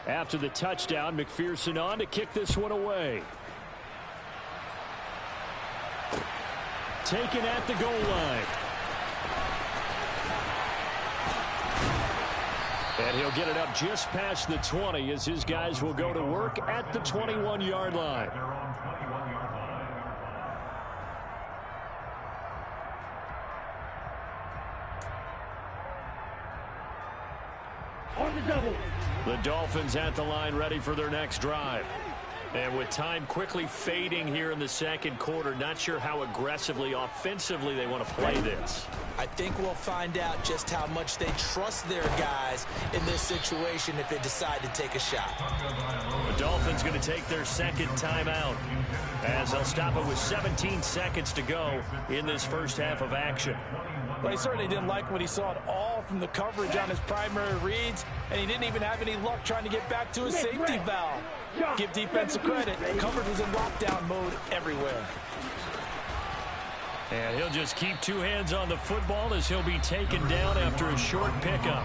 After the touchdown, McPherson on to kick this one away. Taken at the goal line. And he'll get it up just past the 20 as his guys will go to work at the 21-yard line. On the double. The Dolphins at the line ready for their next drive. And with time quickly fading here in the second quarter, not sure how aggressively, offensively they want to play this. I think we'll find out just how much they trust their guys in this situation if they decide to take a shot. The Dolphins going to take their second timeout as they'll stop it with 17 seconds to go in this first half of action. Well, he certainly didn't like what he saw at all from the coverage on his primary reads, and he didn't even have any luck trying to get back to his safety valve. Give defensive credit. Coverage was in lockdown mode everywhere. And he'll just keep two hands on the football as he'll be taken down after a short pickup.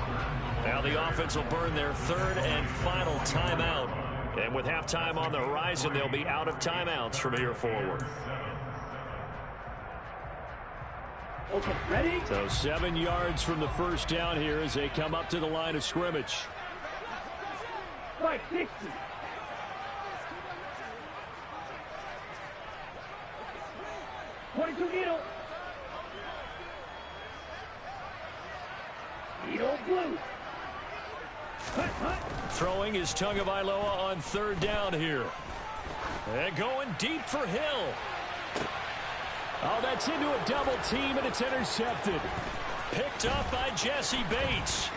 Now the offense will burn their third and final timeout. And with halftime on the horizon, they'll be out of timeouts from here forward. Okay, ready? So 7 yards from the first down here as they come up to the line of scrimmage. Strike 60. Ito. Ito blue. Throwing is Tagovailoa on third down here. And going deep for Hill. Oh, that's into a double team, and it's intercepted. Picked up by Jesse Bates.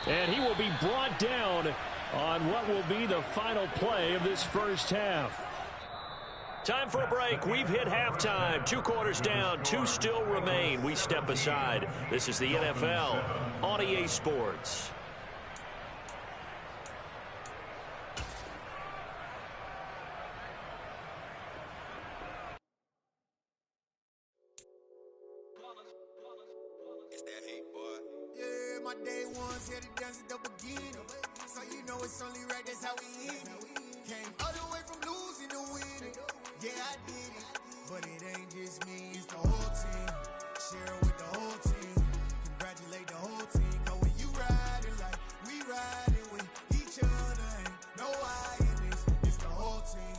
And he will be brought down on what will be the final play of this first half. Time for a break. We've hit halftime. 2 quarters down, 2 still remain. We step aside. This is the NFL on EA Sports. My day ones here to dance at the beginning. So you know it's only right, that's how we end it. Came all the way from losing to winning. Yeah, I did it. But it ain't just me, it's the whole team. Share it with the whole team. Congratulate the whole team. Cause when you riding like we riding with each other, ain't no I in this. It's the whole team.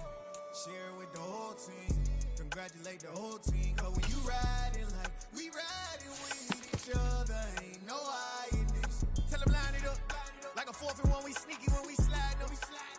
Share it with the whole team. Congratulate the whole team. Cause when you riding like we riding with each other, ain't no I in this. Tell them line it up. Like a 4th and 1, we sneaky when we slide up.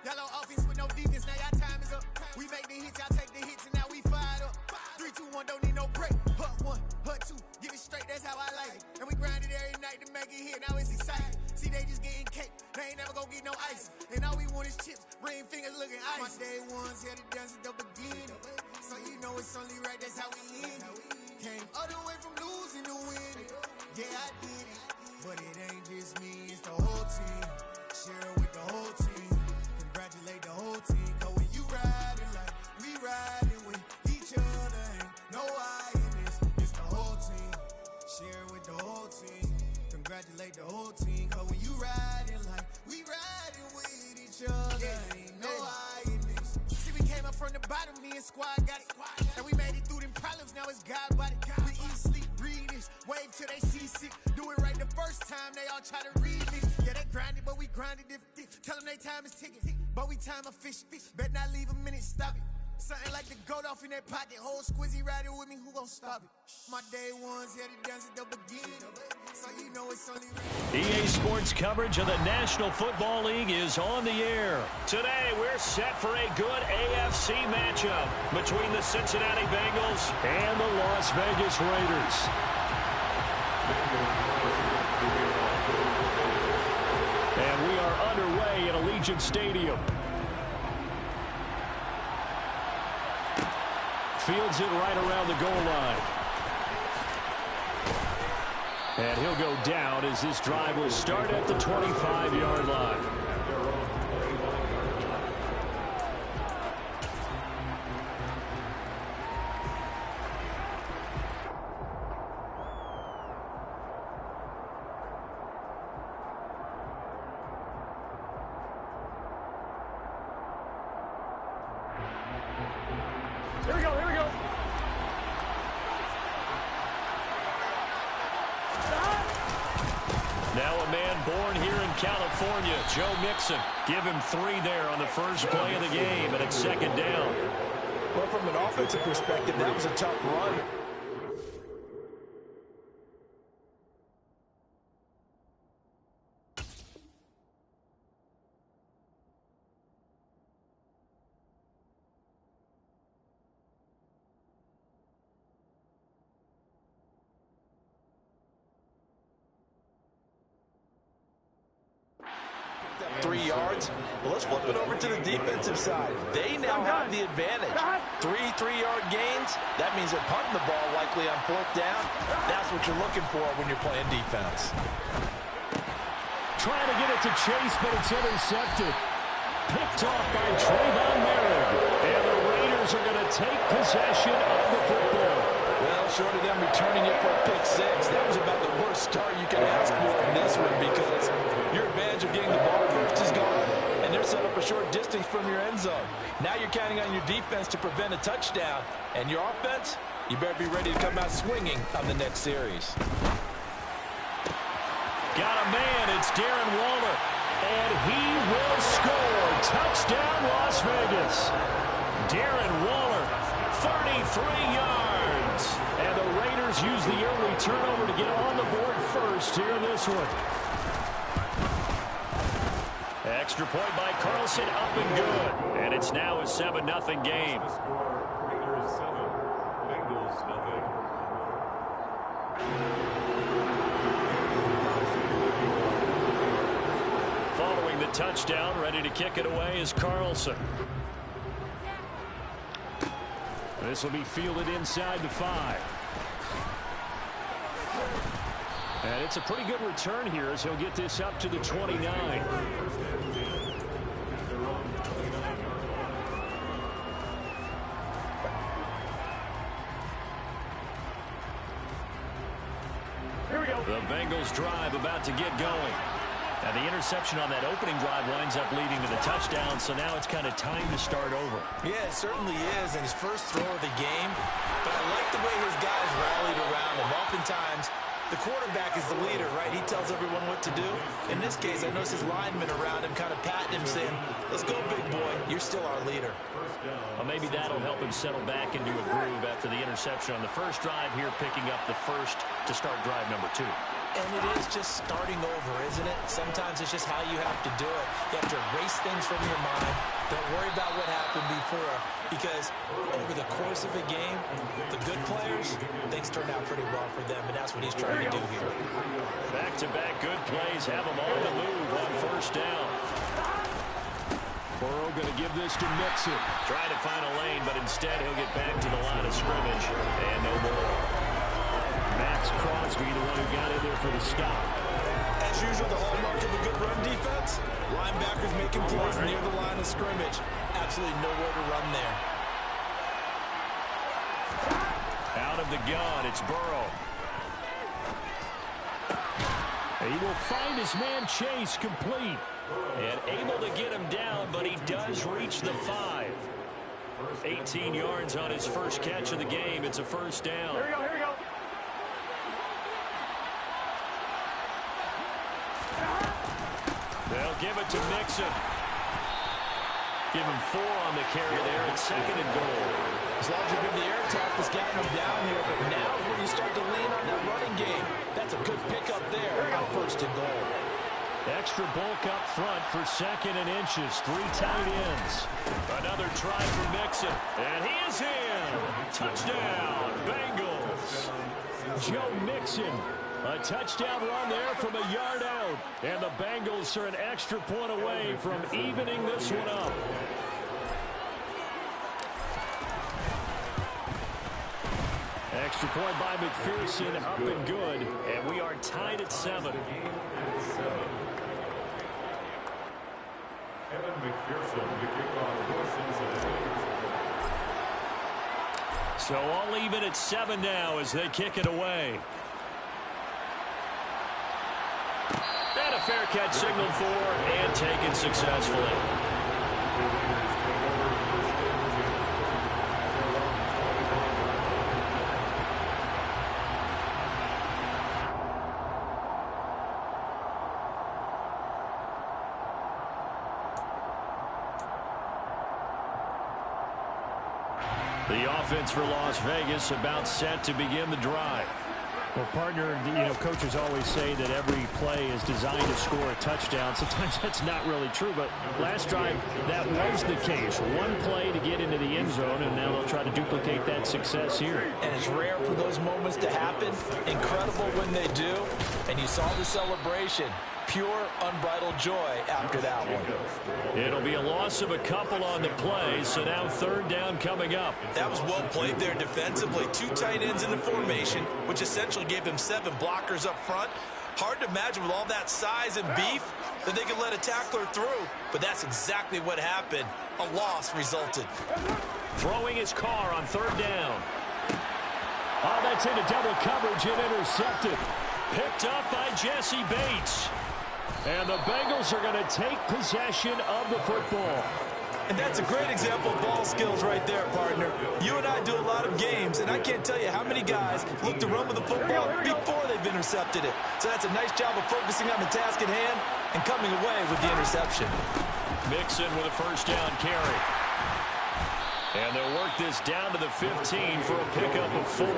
Y'all on offense with no defense, now y'all time is up. We make the hits, y'all take the hits, and now we fired up. 3, 2, 1, don't need no break. Hut 1, hut 2, give it straight, that's how I like it. And we grind it every night to make it hit, now it's exciting. See, they just getting cake, they ain't never gonna get no ice. And all we want is chips, ring fingers looking ice. My day ones here to dance at the beginning. So you know it's only right, that's how we end it. Came all the way from losing to winning. Yeah, I did it. But it ain't just me, it's the whole team. Share it with the whole team. Congratulate the whole team. Cause when you riding like we riding with each other, ain't no I in this. It's the whole team. Share it with the whole team. Congratulate the whole team. Cause when you riding like we riding with each other, ain't no I in this. See, we came up from the bottom, me and squad got it. And we made it through them problems, now it's God body. We eat, sleep, breathe this. Wave till they seasick. Do it right the first time, they all try to read this. Yeah, they grinded, but we grinded different. Tell them they time is ticking, but we time a fish. Bet not leave a minute, stop it. Something like the goat off in that pocket. Whole squizzy riding with me, who gon' stop it? My day ones here to dance at the beginning. So you know it's only EA Sports coverage of the National Football League is on the air. Today, we're set for a good AFC matchup between the Cincinnati Bengals and the Las Vegas Raiders. And we are underway at Allegiant Stadium. Fields it right around the goal line. And he'll go down as this drive will start at the 25-yard line. Now a man born here in California, Joe Mixon. Give him 3 there on the first play of the game, and it's second down. Well, from an offensive perspective, that was a tough run. Well, let's flip it over to the defensive side. They now have the advantage. 3 3-yard gains. That means they're punting the ball likely on 4th down. That's what you're looking for when you're playing defense. Trying to get it to Chase, but it's intercepted. Picked off by Trayvon Merrick. And the Raiders are going to take possession of the football. Well, short of them returning it for a pick 6, that was about the worst start you could ask for in this one because your advantage of getting the ball first is gone, and they're set up a short distance from your end zone. Now you're counting on your defense to prevent a touchdown, and your offense, you better be ready to come out swinging on the next series. Got a man, it's Darren Waller, and he will score. Touchdown, Las Vegas. Darren Waller, 33 yards. And the Raiders use the early turnover to get on the board first here in this one. Extra point by Carlson, up and good. And it's now a 7-0 game. Raiders 7, Bengals nothing. Following the touchdown, ready to kick it away is Carlson. This will be fielded inside the 5. And it's a pretty good return here as he'll get this up to the 29. The Bengals drive about to get going. And the interception on that opening drive winds up leading to the touchdown, so now it's kind of time to start over. Yeah, it certainly is, and his first throw of the game. But I like the way his guys rallied around him. Oftentimes, the quarterback is the leader, right? He tells everyone what to do. In this case, I noticed his linemen around him kind of patting him, saying, let's go, big boy. You're still our leader. Well, maybe that'll help him settle back into a groove after the interception on the first drive here, picking up the first to start drive number 2. And it is just starting over, isn't it? Sometimes it's just how you have to do it. You have to erase things from your mind. Don't worry about what happened before, because over the course of a game, the good players, things turn out pretty well for them, and that's what he's trying to do here. Back-to-back good plays have him on the move on first down. Burrow going to give this to Mixon. Trying to find a lane, but instead he'll get back to the line of scrimmage, and no more. Max Crosby, the one who got in there for the stop. As usual, the hallmark of a good run defense, linebackers making plays near the line of scrimmage. Absolutely nowhere to run there. Out of the gun, it's Burrow. He will find his man Chase complete. And able to get him down, but he does reach the 5. 18 yards on his first catch of the game. It's a first down. Here we go, here we go. They'll give it to Mixon. Give him 4 on the carry there. It's second and goal. As long as you're good, the air attack has gotten him down here, but now is when you start to lean on that running game. That's a good pickup there on first and goal. Extra bulk up front for second and inches. 3 tight ends. Another try for Mixon. And he is in. Touchdown, Bengals. Joe Mixon. A touchdown run there from a yard out. And the Bengals are an extra point away from evening this one up. Extra point by McPherson, up and good. And we are tied at 7. Evan McPherson, the kickoff for Cincinnati. So I'll leave it at 7 now as they kick it away. And a fair catch signaled for and taken successfully. The offense for Las Vegas about set to begin the drive. Well, partner, coaches always say that every play is designed to score a touchdown. Sometimes that's not really true, but last drive, that was the case. One play to get into the end zone, and now they'll try to duplicate that success here. And it's rare for those moments to happen. Incredible when they do. And you saw the celebration. Pure, unbridled joy after that one. It'll be a loss of a couple on the play, so now third down coming up. That was well played there defensively. 2 tight ends in the formation, which essentially gave them 7 blockers up front. Hard to imagine with all that size and beef that they could let a tackler through, but that's exactly what happened. A loss resulted. Throwing his car on third down. Oh, that's into double coverage and intercepted. Picked up by Jesse Bates. And the Bengals are going to take possession of the football. And that's a great example of ball skills right there, partner. You and I do a lot of games, and I can't tell you how many guys look to run with the football before they've intercepted it. So that's a nice job of focusing on the task at hand and coming away with the interception. Mixon with a first down carry. And they'll work this down to the 15 for a pickup of 4.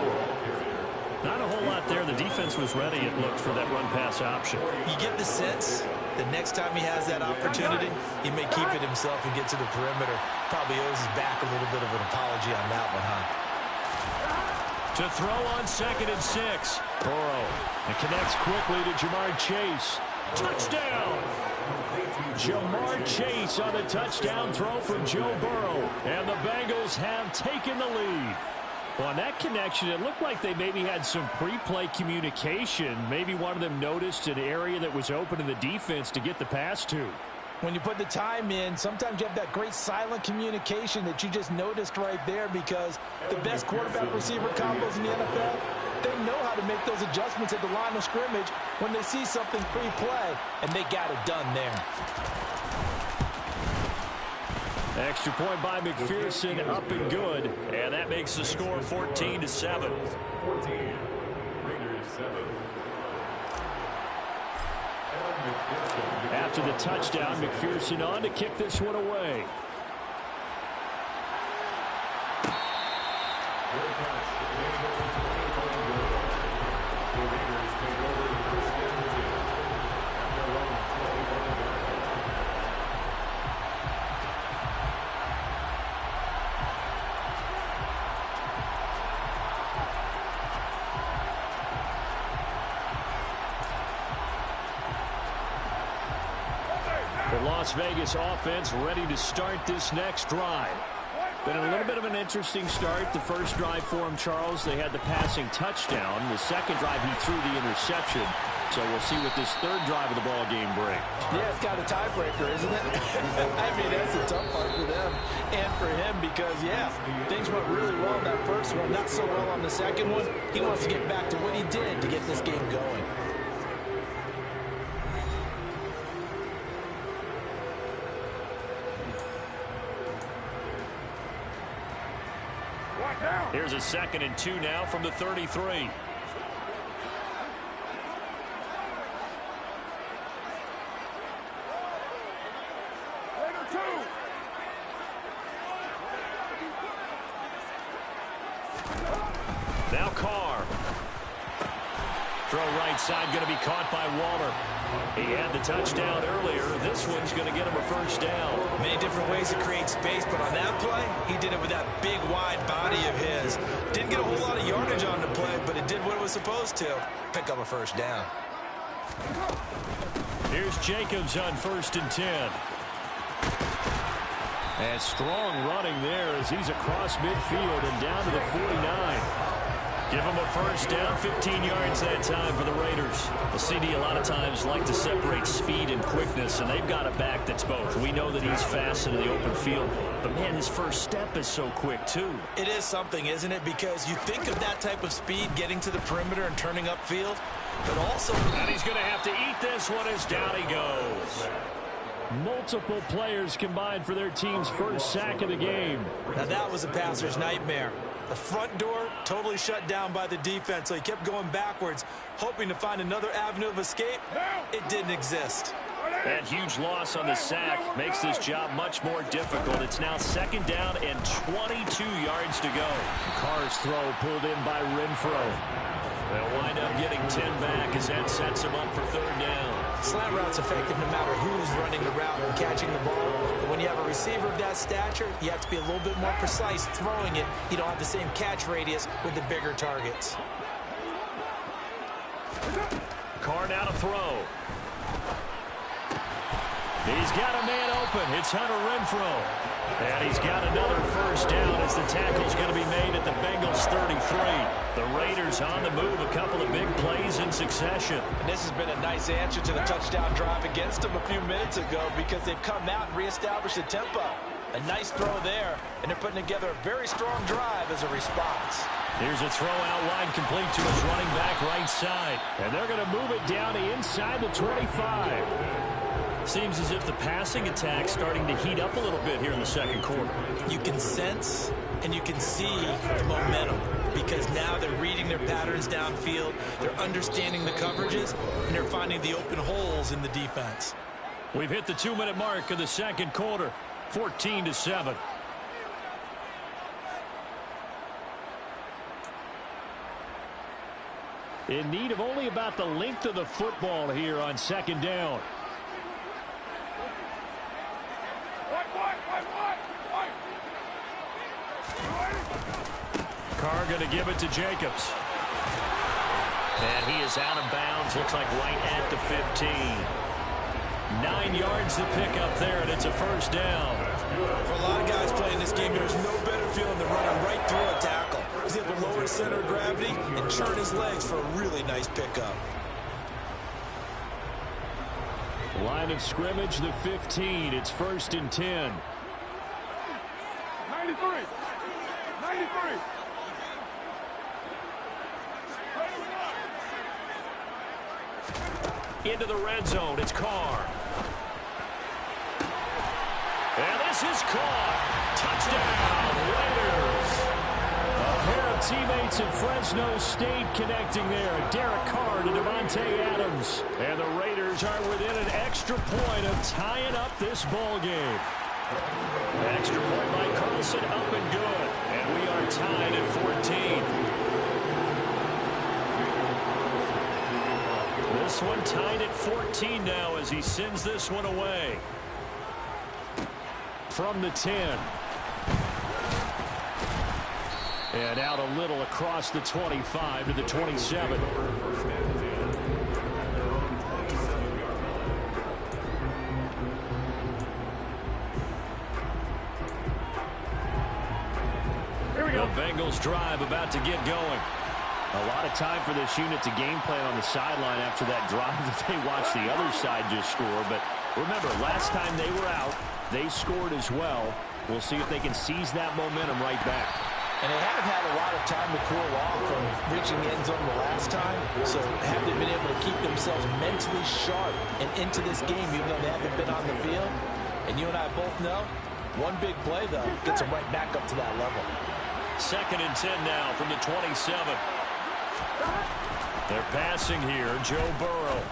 Not a whole lot there. The defense was ready, it looked, for that run-pass option. You get the sense the next time he has that opportunity, he may keep it himself and get to the perimeter. Probably owes his back a little bit of an apology on that one, huh? To throw on 2nd and 6. Burrow. And connects quickly to Jamar Chase. Touchdown! Jamar Chase on the touchdown throw from Joe Burrow. And the Bengals have taken the lead. Well, on that connection, it looked like they maybe had some pre-play communication. Maybe one of them noticed an area that was open in the defense to get the pass to. When you put the time in, sometimes you have that great silent communication that you just noticed right there, because the best quarterback-receiver combos in the NFL, they know how to make those adjustments at the line of scrimmage when they see something pre-play, and they got it done there. Extra point by McPherson, up and good. And that makes the score 14-7. 14, Raiders 7. After the touchdown, McPherson on to kick this one away. Las Vegas offense ready to start this next drive. Been a little bit of an interesting start. The first drive for him, Charles, they had the passing touchdown. The second drive, he threw the interception. So we'll see what this third drive of the ball game brings. Yeah, it's got a tiebreaker, isn't it? I mean, that's a tough part for them and for him because, yeah, things went really well in that first one, not so well on the second one. He wants to get back to what he did to get this game going. Here's a 2nd and 2 now from the 33. Now Carr. Throw right side, going to be caught by Waller. He had the touchdown earlier. This one's going to get him a first down. Many different ways to create space, but on that play, he did it with that big, wide body of his. Didn't get a whole lot of yardage on the play, but it did what it was supposed to. Pick up a first down. Here's Jacobs on 1st and 10. And strong running there as he's across midfield and down to the 49. Give him a first down, 15 yards that time for the Raiders. The CD a lot of times like to separate speed and quickness, and they've got a back that's both. We know that he's fast into the open field, but man, his first step is so quick too. It is something, isn't it? Because you think of that type of speed getting to the perimeter and turning upfield, but also... And he's going to have to eat this one as down he goes. Multiple players combined for their team's first sack of the game. Now that was a passer's nightmare. The front door totally shut down by the defense, so he kept going backwards, hoping to find another avenue of escape. It didn't exist. That huge loss on the sack makes this job much more difficult. It's now 2nd down and 22 yards to go. Carr's throw pulled in by Renfro. They'll wind up getting 10 back as that sets him up for 3rd down. Slant route's effective no matter who's running the route and catching the ball. But when you have a receiver of that stature, you have to be a little bit more precise throwing it. You don't have the same catch radius with the bigger targets. Carr now to throw. He's got a man open. It's Hunter Renfro. And he's got another 1st down as the tackle's going to be made at the Bengals 33. The Raiders on the move, a couple of big plays in succession. And this has been a nice answer to the touchdown drive against them a few minutes ago because they've come out and reestablished the tempo. A nice throw there, and they're putting together a very strong drive as a response. Here's a throw out wide complete to his running back right side. And they're going to move it down to inside the 25. Seems as if the passing attack's starting to heat up a little bit here in the 2nd quarter. You can sense and you can see the momentum because now they're reading their patterns downfield, they're understanding the coverages, and they're finding the open holes in the defense. We've hit the 2-minute mark of the 2nd quarter, 14-7. In need of only about the length of the football here on 2nd down. Carr going to give it to Jacobs. And he is out of bounds. Looks like right at the 15. 9 yards to pick up there, and it's a 1st down. For a lot of guys playing this game, there's no better feeling than running right through a tackle. He's able to lower his center of gravity and churn his legs for a really nice pickup. Line of scrimmage, the 15. It's 1st and 10. 93. 93. Into the red zone, it's Carr. And this is caught. Touchdown, Raiders. A pair of teammates at Fresno State connecting there. Derek Carr to Devontae Adams. And the Raiders are within an extra point of tying up this ball game. Extra point by Carlson, up and good. And we are tied at 14. This one tied at 14 now as he sends this one away. From the 10. And out a little across the 25 to the 27. Here we go. The Bengals drive about to get going. A lot of time for this unit to game plan on the sideline after that drive that they watched the other side just score. But remember, last time they were out, they scored as well. We'll see if they can seize that momentum right back. And they haven't had a lot of time to cool off from reaching the end zone the last time. So have they been able to keep themselves mentally sharp and into this game even though they haven't been on the field? And you and I both know, one big play, though, gets them right back up to that level. 2nd and 10 now from the 27. They're passing here. Joe Burrow.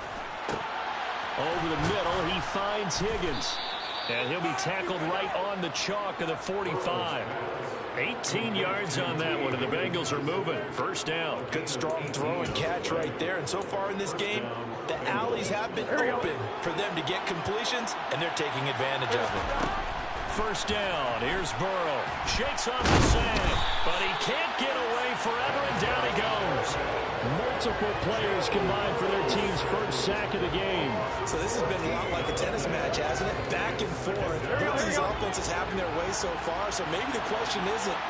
Over the middle, he finds Higgins. And he'll be tackled right on the chalk of the 45. 18 yards on that one, and the Bengals are moving. 1st down. Good strong throw and catch right there. And so far in this game, the alleys have been open for them to get completions, and they're taking advantage of it. 1st down. Here's Burrow. Shakes off the sand, but he can't get away forever, and down he goes. Multiple players combined for their team's 1st sack of the game. So this has been a lot like a tennis match, hasn't it? Back and forth. Both these offenses having their way so far, so maybe the question isn't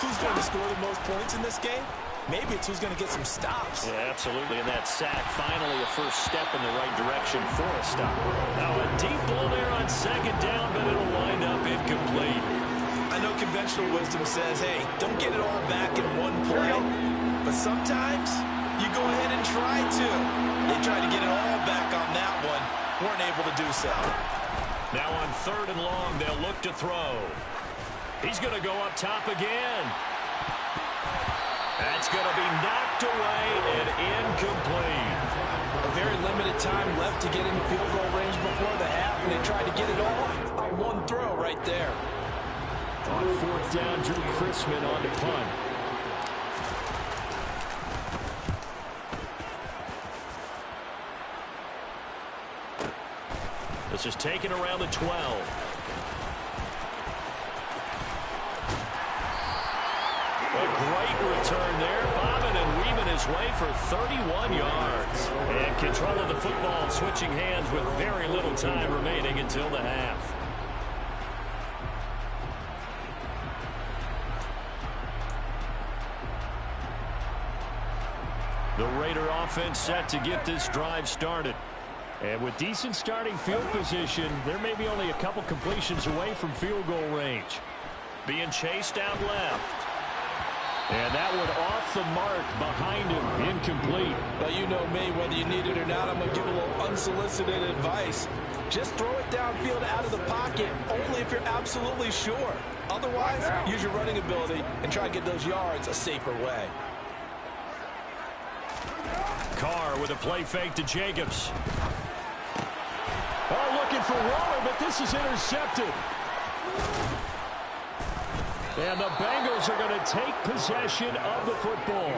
who's going to score the most points in this game. Maybe it's who's going to get some stops. Yeah, absolutely. And that sack, finally a first step in the right direction for a stop. Now a deep ball there on 2nd down, but it'll wind up incomplete. I know conventional wisdom says, hey, don't get it all back in one play. But sometimes you go ahead and try to. They tried to get it all back on that one. Weren't able to do so. Now on 3rd and long, they'll look to throw. He's going to go up top again. That's going to be knocked away and incomplete. A very limited time left to get into field goal range before the half, and they tried to get it all on one throw right there. On fourth down, Drew Chrisman on to punt. This is taken around the 12. A great return there, bobbing and weaving his way for 31 yards. And control of the football switching hands with very little time remaining until the half. The Raider offense set to get this drive started. And with decent starting field position, there may be only a couple completions away from field goal range. Being chased out left. And that one off the mark behind him, incomplete. But you know me, whether you need it or not, I'm going to give a little unsolicited advice. Just throw it downfield out of the pocket, only if you're absolutely sure. Otherwise, use your running ability and try to get those yards a safer way. Carr with a play fake to Jacobs. Oh, looking for Waller, but this is intercepted. And the Bengals are going to take possession of the football.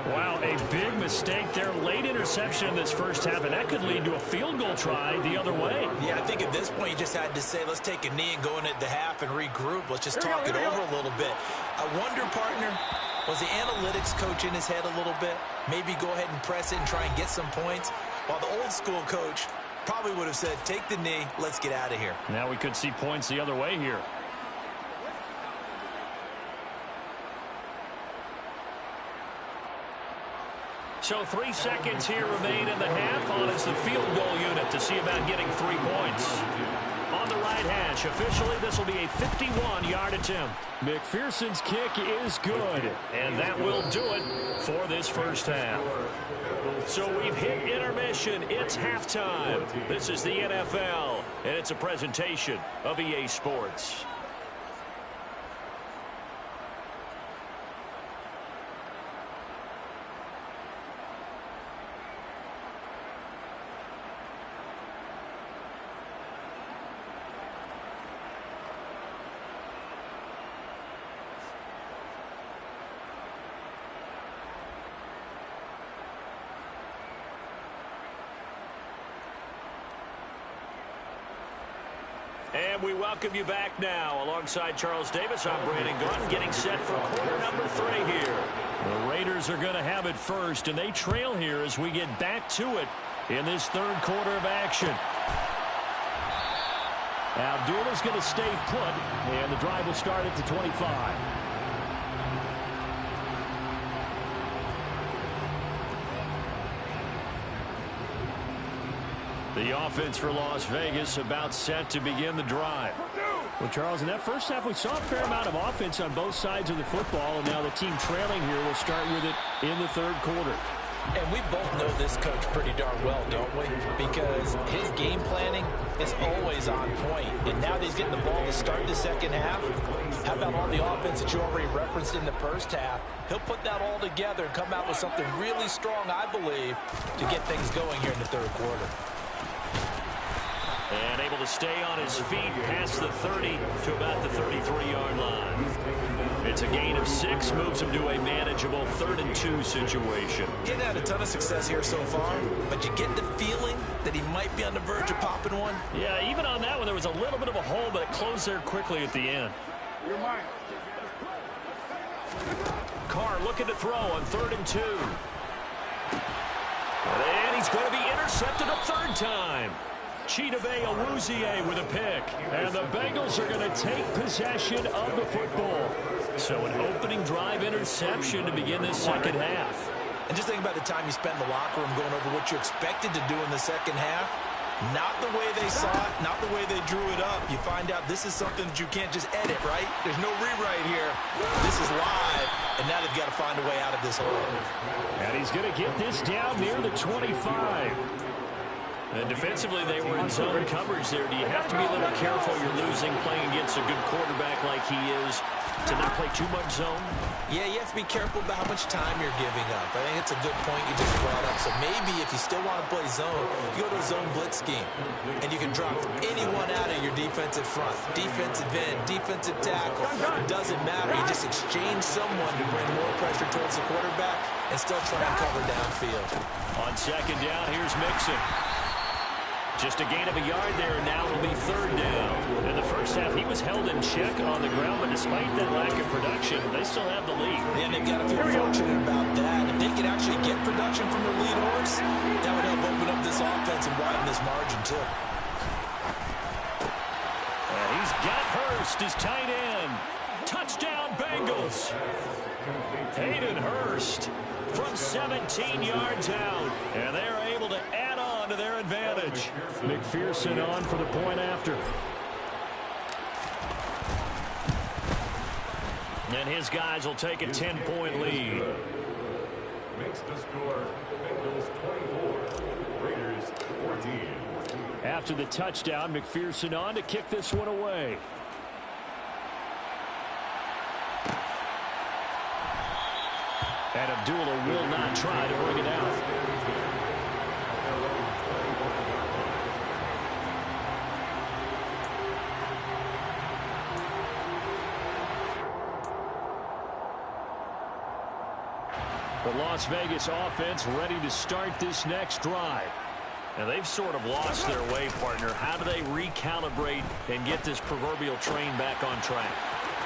Wow, a big mistake there. Late interception in this first half, and that could lead to a field goal try the other way. Yeah, I think at this point you just had to say, let's take a knee and go in at the half and regroup. Let's just talk it over a little bit. I wonder, partner, was the analytics coach in his head a little bit? Maybe go ahead and press it and try and get some points? While the old school coach probably would have said, take the knee, let's get out of here. Now we could see points the other way here. So 3 seconds here remain in the half. On is the field goal unit to see about getting 3 points. On the right hash, officially this will be a 51-yard attempt. McPherson's kick is good, and that will do it for this first half. So we've hit intermission. It's halftime. This is the NFL, and it's a presentation of EA Sports. And we welcome you back now. Alongside Charles Davis, I'm Brandon Gunn, getting set for quarter number 3 here. The Raiders are going to have it first, and they trail here as we get back to it in this third quarter of action. Abdullah's going to stay put, and the drive will start at the 25. The offense for Las Vegas about set to begin the drive. Well, Charles, in that first half, we saw a fair amount of offense on both sides of the football, and now the team trailing here will start with it in the third quarter. And we both know this coach pretty darn well, don't we? Because his game planning is always on point. And now that he's getting the ball to start the second half, how about all the offense that you already referenced in the first half? He'll put that all together and come out with something really strong, I believe, to get things going here in the third quarter. And able to stay on his feet past the 30 to about the 33-yard line. It's a gain of 6, moves him to a manageable 3rd and 2 situation. He hasn't had a ton of success here so far, but you get the feeling that he might be on the verge of popping one. Yeah, even on that one, there was a little bit of a hole, but it closed there quickly at the end. Carr looking to throw on 3rd and 2. And he's going to be intercepted a 3rd time. Chidobe Awuzie with a pick. And the Bengals are going to take possession of the football. So an opening drive interception to begin this second half. And just think about the time you spent in the locker room going over what you expected to do in the second half. Not the way they saw it, not the way they drew it up. You find out this is something that you can't just edit, right? There's no rewrite here. This is live, and now they've got to find a way out of this hole. And he's going to get this down near the 25. And defensively, they were in zone coverage there. Do you have to be a little careful? You're losing playing against a good quarterback like he is. to not play too much zone? Yeah, you have to be careful about how much time you're giving up. I think it's a good point you just brought up. So maybe if you still want to play zone, you go to a zone blitz scheme. And you can drop anyone out of your defensive front. Defensive end, defensive tackle. It doesn't matter. You just exchange someone to bring more pressure towards the quarterback and still try and cover downfield. On second down, here's Mixon. Just a gain of a yard there, and now it'll be third down. In the first half, he was held in check on the ground, but despite that lack of production, they still have the lead. And they've got to feel fortunate about that. If they can actually get production from their lead horse, that would help open up this offense and widen this margin, too. And he's got Hurst, his tight end. Touchdown, Bengals. Hayden Hurst from 17 yards out, and they're able to add on to their advantage. McPherson on for the point after. And his guys will take a 10-point lead. Makes the score Bengals 24, Raiders 14. After the touchdown, McPherson on to kick this one away. And Abdullah will not try to bring it out. The Las Vegas offense ready to start this next drive. And they've sort of lost their way, partner. How do they recalibrate and get this proverbial train back on track?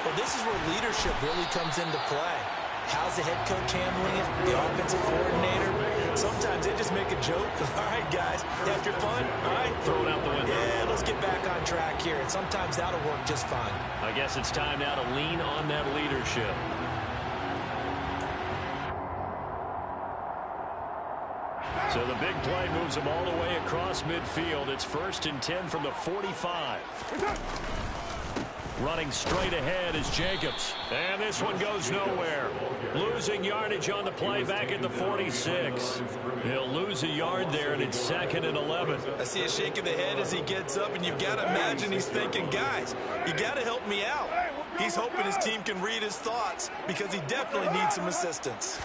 Well, this is where leadership really comes into play. How's the head coach handling it? The offensive coordinator? Sometimes they just make a joke. All right, guys, after fun, all right, throw it out the window. Yeah, let's get back on track here. And sometimes that'll work just fine. I guess it's time now to lean on that leadership. So the big play moves them all the way across midfield. It's 1st and 10 from the 45. Running straight ahead is Jacobs. And this one goes nowhere. Losing yardage on the play back at the 46. He'll lose a yard there, and it's 2nd and 11. I see a shake of the head as he gets up, and you've got to imagine he's thinking, guys, you got to help me out. He's hoping his team can read his thoughts because he definitely needs some assistance.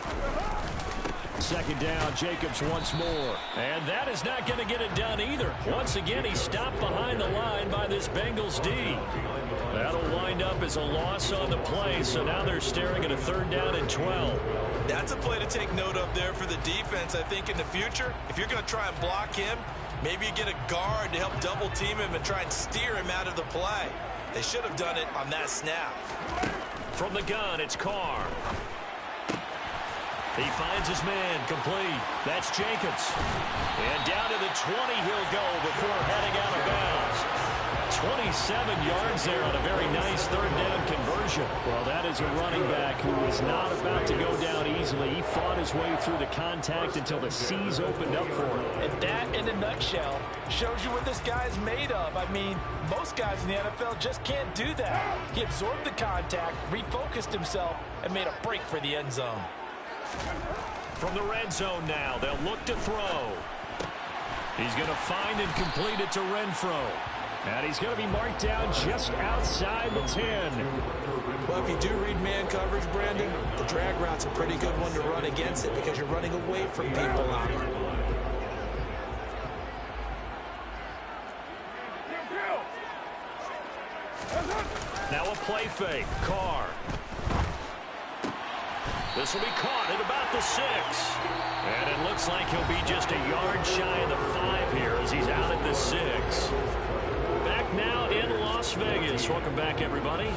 2nd down, Jacobs once more. And that is not going to get it done either. Once again, he's stopped behind the line by this Bengals D. That'll wind up as a loss on the play, so now they're staring at a 3rd down and 12. That's a play to take note of there for the defense. I think in the future, if you're going to try and block him, maybe you get a guard to help double team him and try and steer him out of the play. They should have done it on that snap. From the gun, it's Carr. He finds his man, complete. That's Jacobs. And down to the 20 he'll go before heading out of bounds. 27 yards there on a very nice 3rd down conversion. Well, that is a running back who was not about to go down easily. He fought his way through the contact until the C's opened up for him. And that, in a nutshell, shows you what this guy is made of. I mean, most guys in the NFL just can't do that. He absorbed the contact, refocused himself, and made a break for the end zone. From the red zone now, they'll look to throw. He's going to find and complete it to Renfro. And he's going to be marked down just outside the 10. Well, if you do read man coverage, Brandon, the drag route's a pretty good one to run against it because you're running away from people out here. Now a play fake. Carr. This will be caught at about the 6. And it looks like he'll be just a yard shy of the 5 here as he's out at the 6. Back now in Las Vegas. Welcome back, everybody.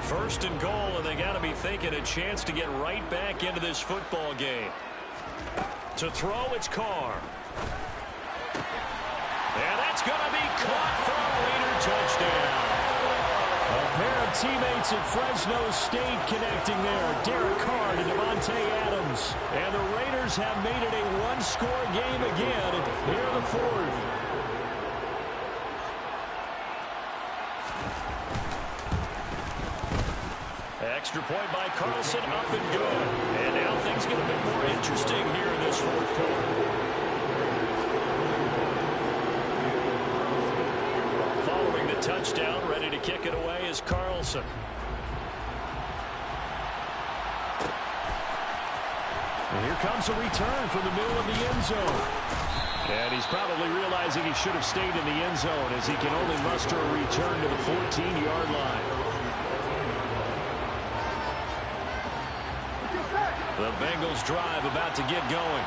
First and goal, and they got to be thinking a chance to get right back into this football game. To throw, it's Carr. And that's going to be caught for a Raider touchdown. A pair of teammates at Fresno State connecting there. Derek Carr to Devontae Adams. And the Raiders have made it a one-score game again here in the 4th. Extra point by Carlson, up and good. And now things get a bit more interesting here in this fourth quarter. Following the touchdown, ready to kick it away is Carlson. And here comes a return from the middle of the end zone. And he's probably realizing he should have stayed in the end zone as he can only muster a return to the 14-yard line. The Bengals drive about to get going.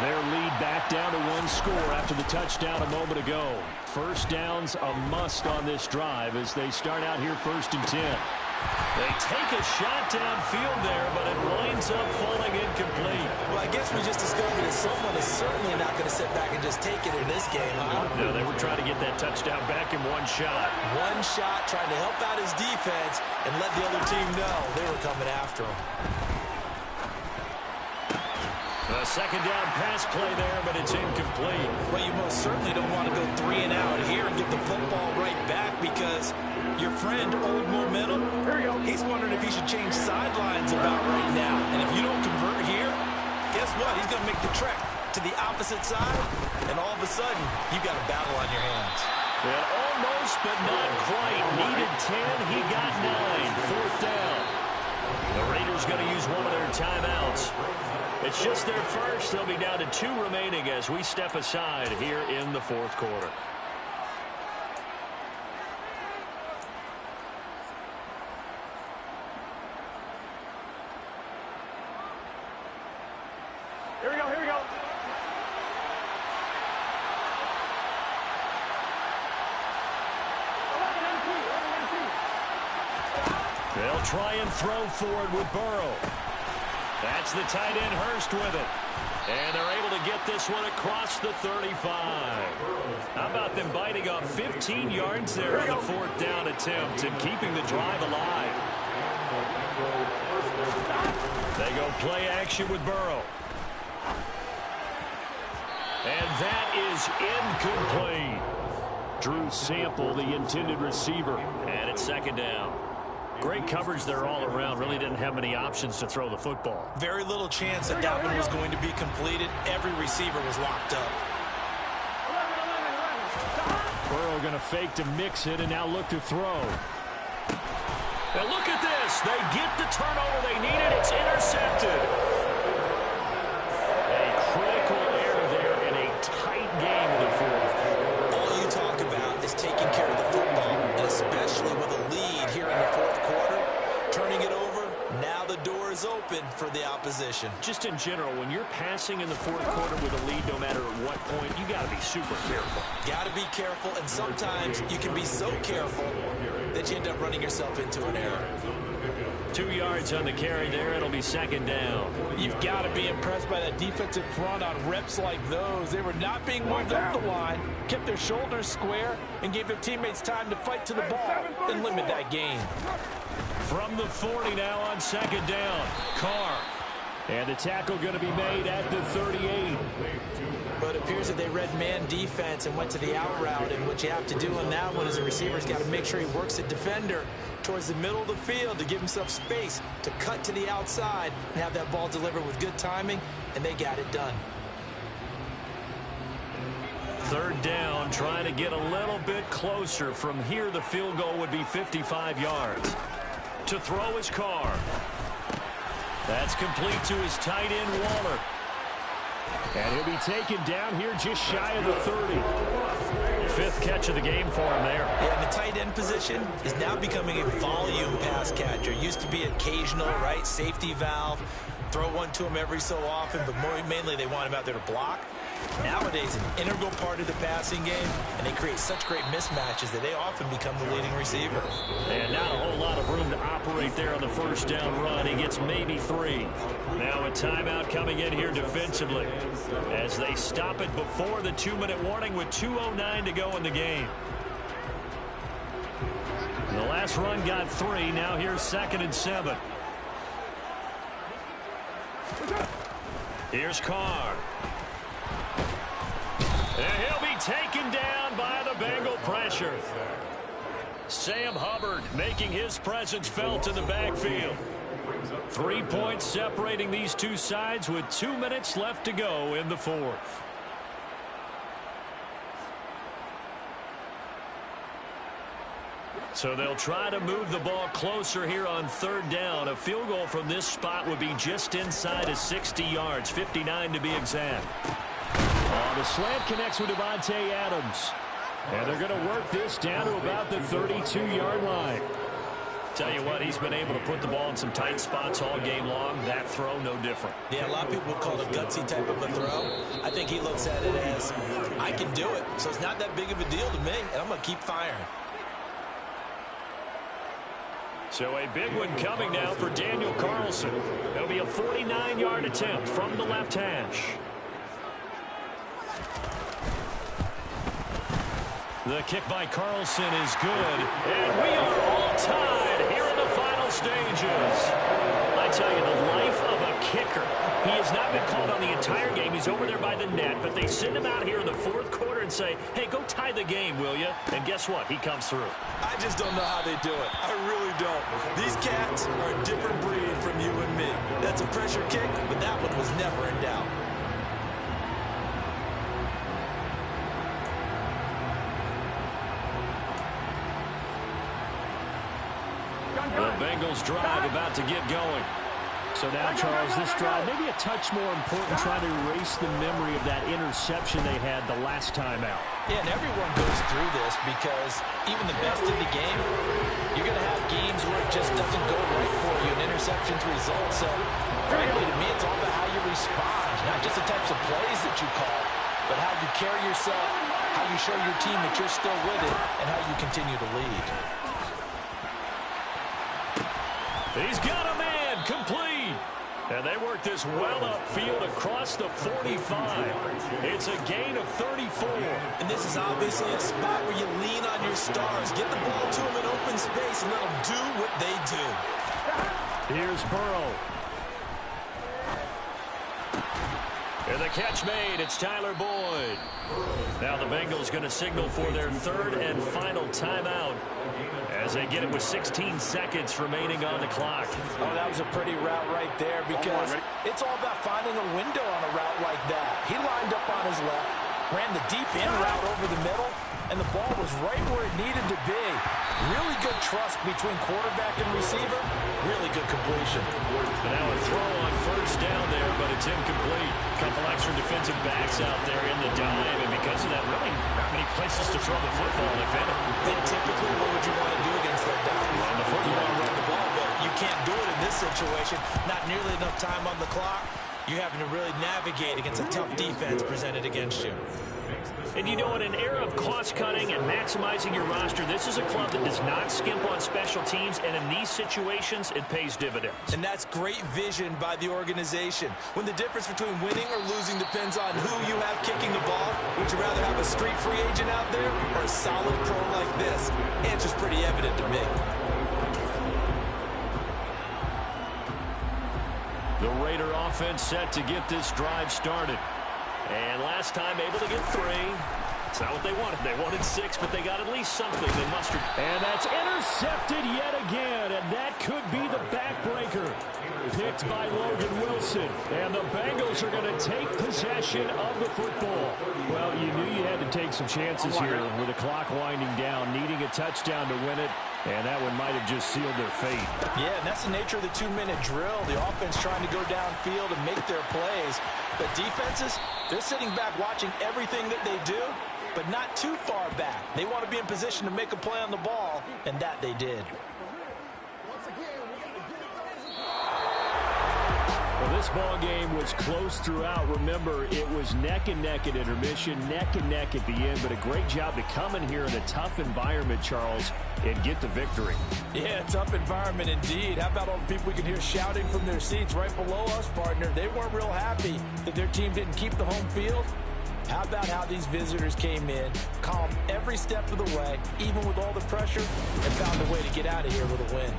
Their lead back down to one score after the touchdown a moment ago. First down's a must on this drive as they start out here 1st and 10. They take a shot downfield there, but it winds up falling incomplete. Well, I guess we just discovered that someone is certainly not going to sit back and just take it in this game, huh? No, they were trying to get that touchdown back in one shot. One shot, trying to help out his defense and let the other team know they were coming after him. A second down pass play there, but it's incomplete. Well, you most certainly don't want to go 3 and out here and get the football right back because your friend, Old Momentum, he's wondering if he should change sidelines about right now. And if you don't convert here, guess what? He's going to make the trek to the opposite side, and all of a sudden, you've got a battle on your hands. And almost, but not quite. Needed 10, he got 9. 4th down. The Raiders going to use one of their timeouts. It's just their first. They'll be down to 2 remaining as we step aside here in the fourth quarter. Here we go, here we go. They'll try and throw forward with Burrow. That's the tight end Hurst with it. And they're able to get this one across the 35. How about them biting off 15 yards there on the 4th down attempt and keeping the drive alive. They go play action with Burrow. And that is incomplete. Drew Sample, the intended receiver. And it's 2nd down. Great coverage there all around. Really didn't have many options to throw the football. Very little chance that that one was going to be completed. Every receiver was locked up. Burrow going to fake to mix it and now look to throw. And look at this. They get the turnover they needed. It's intercepted. A critical error there in a tight game in the fourth. All you talk about is taking care of the football, and especially with a lead here in the fourth quarter, turning it over, now the door is open for the opposition. Just in general, when you're passing in the fourth quarter with a lead, no matter at what point, you got to be super careful. Got to be careful, and sometimes you can be so careful that you end up running yourself into an error. 2 yards on the carry there. It'll be 2nd down. You've got to be impressed by that defensive front on reps like those. They were not being moved up the line, kept their shoulders square, and gave their teammates time to fight to the ball and limit that gain. From the 40 now on 2nd down. Carr. And the tackle going to be made at the 38. But it appears that they read man defense and went to the out route, and what you have to do on that one is a receiver's got to make sure he works the defender towards the middle of the field to give himself space to cut to the outside and have that ball delivered with good timing, and they got it done. 3rd down, trying to get a little bit closer. From here, the field goal would be 55 yards. To throw is Carr. That's complete to his tight end, Waller. And he'll be taken down here just shy of the 30. 5th catch of the game for him there. Yeah, the tight end position is now becoming a volume pass catcher. Used to be occasional, right? Safety valve. Throw one to him every so often, but mainly they want him out there to block. Nowadays, an integral part of the passing game, and they create such great mismatches that they often become the leading receiver. And not a whole lot of room to operate there on the 1st down run. He gets maybe 3. Now a timeout coming in here defensively as they stop it before the 2-minute warning with 2:09 to go in the game. The last run got 3. Now here's 2nd and 7. Here's Carr. And he'll be taken down by the Bengal pressure. Sam Hubbard making his presence felt in the backfield. 3 points separating these two sides with 2 minutes left to go in the fourth. So they'll try to move the ball closer here on third down. A field goal from this spot would be just inside of 60 yards, 59 to be exact. The slant connects with Davante Adams. And they're going to work this down to about the 32-yard line. Tell you what, he's been able to put the ball in some tight spots all game long. That throw, no different. Yeah, a lot of people would call it a gutsy type of a throw. I think he looks at it as, I can do it. So it's not that big of a deal to me, and I'm going to keep firing. So a big one coming now for Daniel Carlson. It'll be a 49-yard attempt from the left hash. The kick by Carlson is good. And we are all tied here in the final stages. I tell you, the life of a kicker. He has not been called on the entire game. He's over there by the net. But they send him out here in the fourth quarter and say, hey, go tie the game, will you? And guess what? He comes through. I just don't know how they do it. I really don't. These cats are a different breed from you and me. That's a pressure kick, but that one was never in doubt. The Bengals drive about to get going. So now, Charles, this drive maybe a touch more important, trying to erase the memory of that interception they had the last time out. Yeah, and everyone goes through this because even the best in the game, you're going to have games where it just doesn't go right for you, and interceptions result. So, frankly, to me, it's all about how you respond, not just the types of plays that you call, but how you carry yourself, how you show your team that you're still with it, and how you continue to lead. He's got a man, complete. And they work this well upfield across the 45. It's a gain of 34. And this is obviously a spot where you lean on your stars. Get the ball to them in open space and let them do what they do. Here's Burrow. And the catch made. It's Tyler Boyd. Now the Bengals going to signal for their third and final timeout as they get it with 16 seconds remaining on the clock. Oh, that was a pretty route right there because it's all about finding a window on a route like that. He lined up on his left, ran the deep end route over the middle, and the ball was right where it needed to be. Really good trust between quarterback and receiver. Really good completion. And now a throw on first down there, but it's incomplete. A couple extra defensive backs out there in the dive, and because of that, really not many places to throw the football, if any. Then typically, what would you want to do against that dive? Run the football. You want to run the ball, but you can't do it in this situation. Not nearly enough time on the clock. You're having to really navigate against a tough defense presented against you. And you know, in an era of cost-cutting and maximizing your roster, this is a club that does not skimp on special teams, and in these situations, it pays dividends. And that's great vision by the organization. When the difference between winning or losing depends on who you have kicking the ball, would you rather have a street free agent out there or a solid pro like this? Answer's pretty evident to me. The Raider offense set to get this drive started. And last time able to get 3. It's not what they wanted. They wanted 6, but they got at least something. They mustered. And that's intercepted yet again. And that could be the backbreaker. Picked by Logan Wilson. And the Bengals are going to take possession of the football. Well, you knew you had to take some chances here with the clock winding down, needing a touchdown to win it. And that one might have just sealed their fate. Yeah, and that's the nature of the 2-minute drill. The offense trying to go downfield and make their plays. But defenses, they're sitting back watching everything that they do, but not too far back. They want to be in position to make a play on the ball, and that they did. Well, this ball game was close throughout. Remember, it was neck and neck at intermission, neck and neck at the end, but a great job to come in here in a tough environment, Charles, and get the victory. Yeah, tough environment indeed. How about all the people we can hear shouting from their seats right below us, partner? They weren't real happy that their team didn't keep the home field. How about how these visitors came in, calm every step of the way, even with all the pressure, and found a way to get out of here with a win.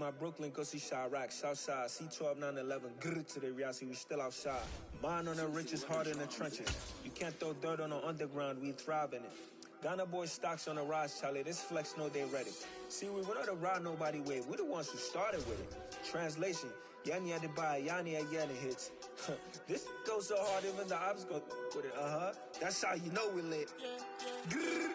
my Brooklyn, go see Chirac, Southside, C12, 911, grrr to the reality, we still outside. Mine on the richest, heart in the trenches. You can't throw dirt on the underground, we thrive in it. Ghana boys stocks on the rise, Charlie, this flex know they ready. See, we went on the ride nobody with, we the ones who started with it. Translation, Yani had to buy, Yani had getting hits. This goes so hard, even the ops go with it, That's how you know we lit. Grrr.